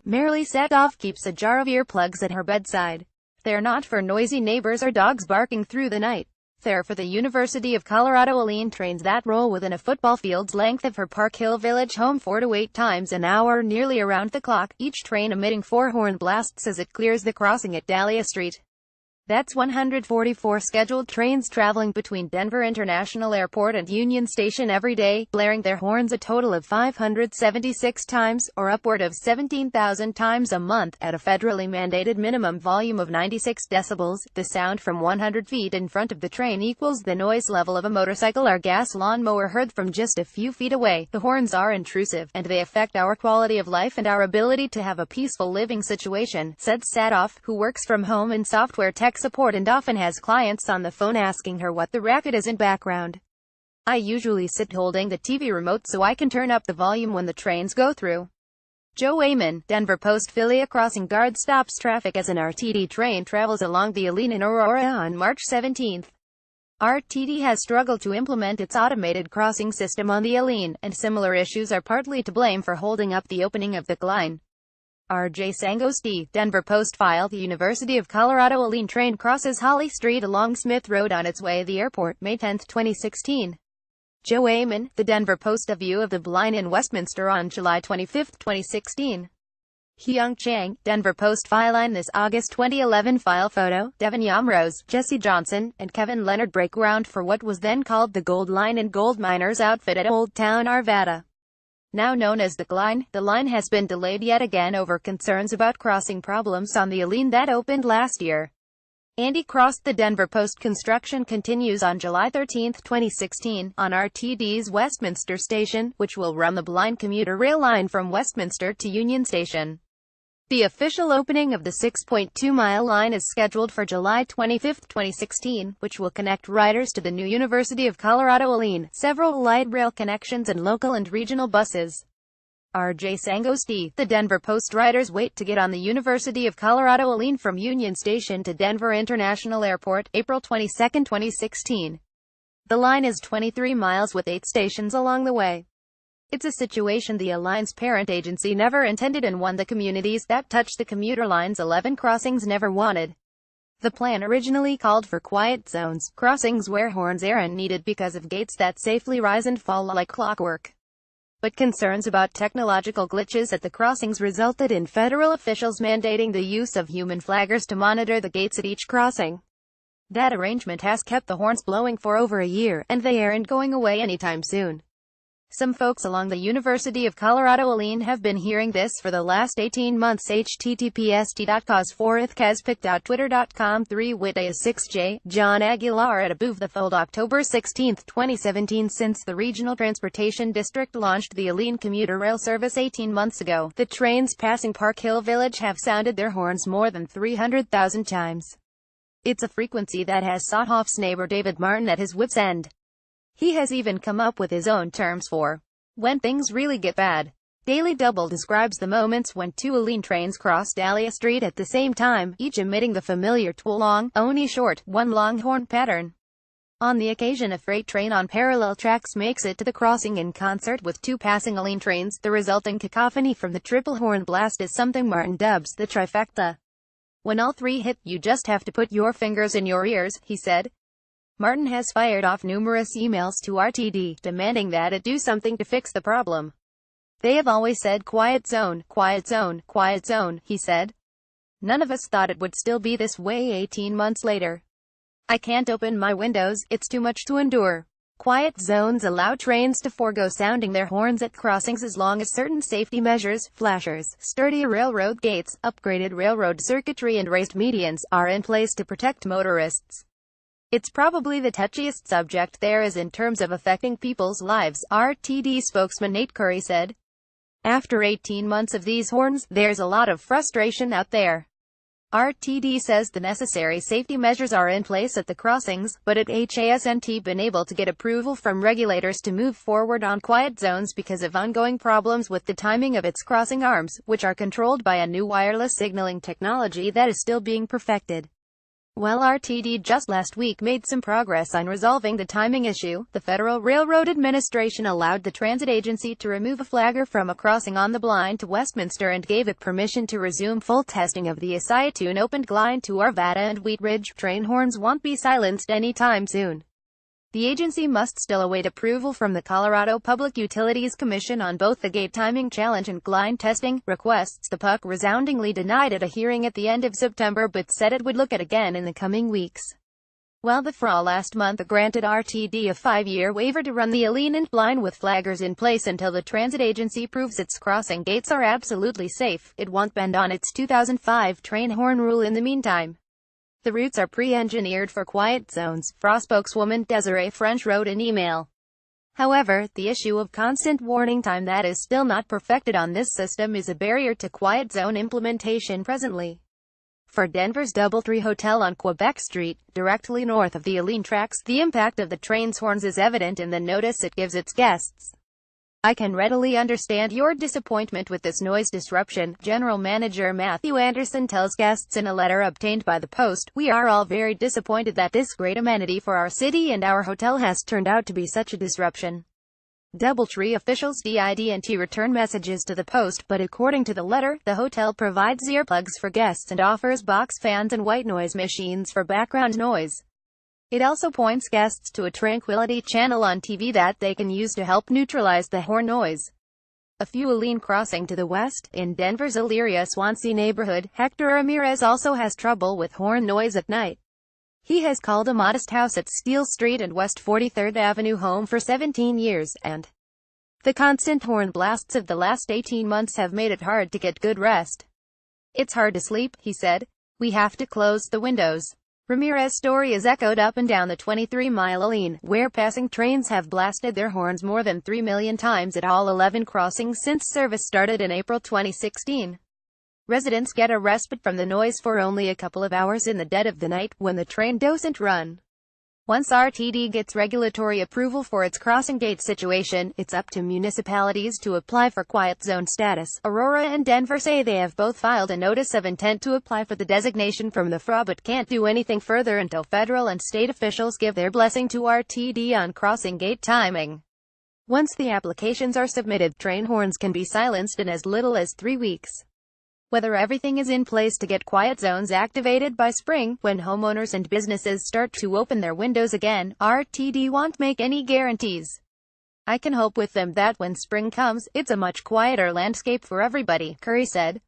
Merrilee Saathoff keeps a jar of earplugs at her bedside. They're not for noisy neighbors or dogs barking through the night. They're for the University of Colorado trains that roll within a football field's length of her Park Hill Village home 4 to 8 times an hour nearly around the clock, each train emitting 4 horn blasts as it clears the crossing at Dahlia Street. That's 144 scheduled trains traveling between Denver International Airport and Union Station every day, blaring their horns a total of 576 times, or upward of 17,000 times a month, at a federally mandated minimum volume of 96 decibels. The sound from 100 feet in front of the train equals the noise level of a motorcycle or gas lawnmower heard from just a few feet away. The horns are intrusive, and they affect our quality of life and our ability to have a peaceful living situation, said Saathoff, who works from home in software tech support and often has clients on the phone asking her what the racket is in background. I usually sit holding the TV remote so I can turn up the volume when the trains go through. Joe Amon, Denver Post Philia crossing guard stops traffic as an RTD train travels along the Aline in Aurora on March 17. RTD has struggled to implement its automated crossing system on the Aline, and similar issues are partly to blame for holding up the opening of the line. R.J. Sangosti, Denver Post file. The University of Colorado Aline train crosses Holly Street along Smith Road on its way to the airport, May 10, 2016. Joe Amon, The Denver Post. A view of the line in Westminster on July 25, 2016. Hyung Chang, Denver Post file. On this August 2011 file photo, Devin Yamrose, Jesse Johnson, and Kevin Leonard break ground for what was then called the Gold Line in gold miners' outfit at Old Town Arvada. Now known as the Line, the line has been delayed yet again over concerns about crossing problems on the Aline that opened last year. Andy Cross. The Denver Post. Construction continues on July 13, 2016, on RTD's Westminster Station, which will run the blind commuter rail line from Westminster to Union Station. The official opening of the 6.2-mile line is scheduled for July 25, 2016, which will connect riders to the new University of Colorado Aline, several light rail connections and local and regional buses. R.J. Sangosti, The Denver Post. Riders wait to get on the University of Colorado Aline from Union Station to Denver International Airport, April 22, 2016. The line is 23 miles with 8 stations along the way. It's a situation the Aline's parent agency never intended and one the communities that touch the commuter line's 11 crossings never wanted. The plan originally called for quiet zones, crossings where horns aren't needed because of gates that safely rise and fall like clockwork. But concerns about technological glitches at the crossings resulted in federal officials mandating the use of human flaggers to monitor the gates at each crossing. That arrangement has kept the horns blowing for over a year, and they aren't going away anytime soon. Some folks along the University of Colorado Aline have been hearing this for the last 18 months. https://cause4ithcaspic.twitter.com 3wit6j, John Aguilar at Above the Fold. October 16, 2017. Since the Regional Transportation District launched the Aline commuter rail service 18 months ago, the trains passing Park Hill Village have sounded their horns more than 300,000 times. It's a frequency that has Saathoff's neighbor David Martin at his wit's end. He has even come up with his own terms for when things really get bad. Daily Double describes the moments when 2 Aline trains cross Dahlia Street at the same time, each emitting the familiar two-long, only short, one-long horn pattern. On the occasion a freight train on parallel tracks makes it to the crossing in concert with 2 passing Aline trains, the resulting cacophony from the triple horn blast is something Martin dubs the trifecta. When all 3 hit, you just have to put your fingers in your ears, he said. Martin has fired off numerous emails to RTD, demanding that it do something to fix the problem. They have always said quiet zone, quiet zone, quiet zone, he said. None of us thought it would still be this way 18 months later. I can't open my windows, it's too much to endure. Quiet zones allow trains to forego sounding their horns at crossings as long as certain safety measures, flashers, sturdy railroad gates, upgraded railroad circuitry and raised medians are in place to protect motorists. It's probably the touchiest subject there is in terms of affecting people's lives, RTD spokesman Nate Curry said. After 18 months of these horns, there's a lot of frustration out there. RTD says the necessary safety measures are in place at the crossings, but it hasn't been able to get approval from regulators to move forward on quiet zones because of ongoing problems with the timing of its crossing arms, which are controlled by a new wireless signaling technology that is still being perfected. While RTD just last week made some progress on resolving the timing issue, the Federal Railroad Administration allowed the transit agency to remove a flagger from a crossing on the line to Westminster and gave it permission to resume full testing of the Asiatune-opened line to Arvada and Wheat Ridge. Train horns won't be silenced anytime soon. The agency must still await approval from the Colorado Public Utilities Commission on both the gate timing challenge and line testing requests. The PUC resoundingly denied at a hearing at the end of September but said it would look at again in the coming weeks. While the FRA last month granted RTD a 5-year waiver to run the alignment line with flaggers in place until the transit agency proves its crossing gates are absolutely safe, it won't bend on its 2005 train horn rule in the meantime. The routes are pre-engineered for quiet zones, FRA spokeswoman Desiree French wrote an email. However, the issue of constant warning time that is still not perfected on this system is a barrier to quiet zone implementation presently. For Denver's DoubleTree Hotel on Quebec Street, directly north of the Aline tracks, the impact of the train's horns is evident in the notice it gives its guests. I can readily understand your disappointment with this noise disruption, General Manager Matthew Anderson tells guests in a letter obtained by the Post. We are all very disappointed that this great amenity for our city and our hotel has turned out to be such a disruption. DoubleTree officials didn't return messages to the Post, but according to the letter, the hotel provides earplugs for guests and offers box fans and white noise machines for background noise. It also points guests to a tranquility channel on TV that they can use to help neutralize the horn noise. A few Aline crossing to the west, in Denver's Elyria-Swansea neighborhood, Hector Ramirez also has trouble with horn noise at night. He has called a modest house at Steele Street and West 43rd Avenue home for 17 years, and the constant horn blasts of the last 18 months have made it hard to get good rest. It's hard to sleep, he said. We have to close the windows. Ramirez's story is echoed up and down the 23-mile Aline, where passing trains have blasted their horns more than 3 million times at all 11 crossings since service started in April 2016. Residents get a respite from the noise for only a couple of hours in the dead of the night, when the train doesn't run. Once RTD gets regulatory approval for its crossing gate situation, it's up to municipalities to apply for quiet zone status. Aurora and Denver say they have both filed a notice of intent to apply for the designation from the FRA but can't do anything further until federal and state officials give their blessing to RTD on crossing gate timing. Once the applications are submitted, train horns can be silenced in as little as 3 weeks. Whether everything is in place to get quiet zones activated by spring, when homeowners and businesses start to open their windows again, RTD won't make any guarantees. I can hope with them that when spring comes, it's a much quieter landscape for everybody, Curry said.